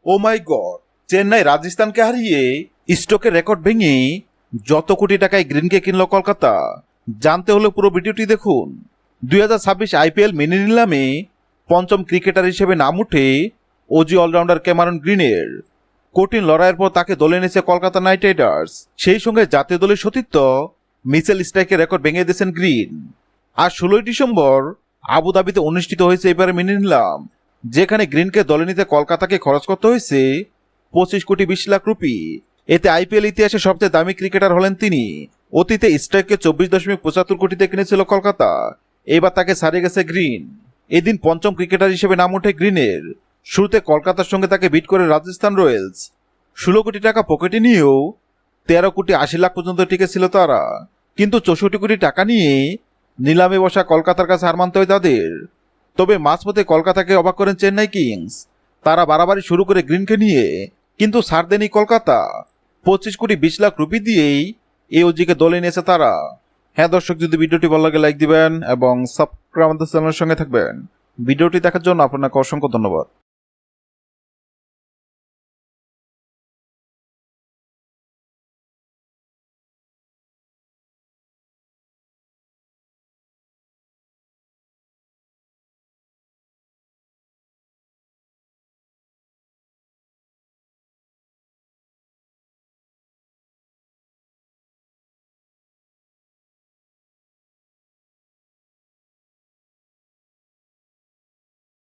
ও মাই god, Chennai রাজস্থানকে হারিয়ে স্টকের record ভেঙে যত কোটি টাকায় গ্রিনকে কিনল কলকাতা, জানতে হলে পুরো ভিডিওটি দেখুন। 2026 আইপিএল মিনি নিলামে পঞ্চম ক্রিকেটার হিসেবে নাম উঠে ওজি অলরাউন্ডার ক্যামেরন গ্রিনের। কঠিন লড়াইয়ের পর তাকে দলে এনেছে কলকাতা নাইট রাইডার্স। সেই সঙ্গে জাতীয় দলের সতীর্থ মিচেল স্টার্কের রেকর্ড ভেঙে দিয়েছেন গ্রিন। আর 16 ডিসেম্বর আবুধাবিতে অনুষ্ঠিত হয়েছে এবারে মিনি নিলাম, যেখানে গ্রিনকে দলে নিতে কলকাতাকে খরচ করতে হয়েছে 25 কোটি 20 লাখ রুপি। এতে আইপিএল ইতিহাসে সবচেয়ে দামি ক্রিকেটার হলেন তিনি। অতীতে স্ট্রাইককে 24.75 কোটিতে কিনেছিল কলকাতা, এবার তাকে ছাড়িয়ে গেছে গ্রিন। এদিন পঞ্চম ক্রিকেটার হিসেবে নাম ওঠে গ্রিনের। শুরুতে কলকাতার সঙ্গে তাকে বিট করে রাজস্থান রয়্যালস। 16 কোটি টাকা পকেটে নিয়েও 13 কোটি 80 লাখ পর্যন্ত টিকেছিল তারা, কিন্তু 64 কোটি টাকা নিয়ে নিলামে বসা কলকাতার কাছে হার মানতে হয় তাদের। তবে মাঝপথে কলকাতাকে অবাক করেন চেন্নাই কিংস। তারা বাড়াবাড়ি শুরু করে গ্রিনকে নিয়ে, কিন্তু ছাড় দেয়নি কলকাতা। 25 কোটি 20 লাখ রুপি দিয়েই এই ওজিকে দলে নিয়েছে তারা। হ্যাঁ দর্শক, যদি ভিডিওটি ভালো লাগে লাইক দিবেন এবং সাবস্ক্রাইব আমাদের চ্যানেলের সঙ্গে থাকবেন। ভিডিওটি দেখার জন্য আপনাকে অসংখ্য ধন্যবাদ।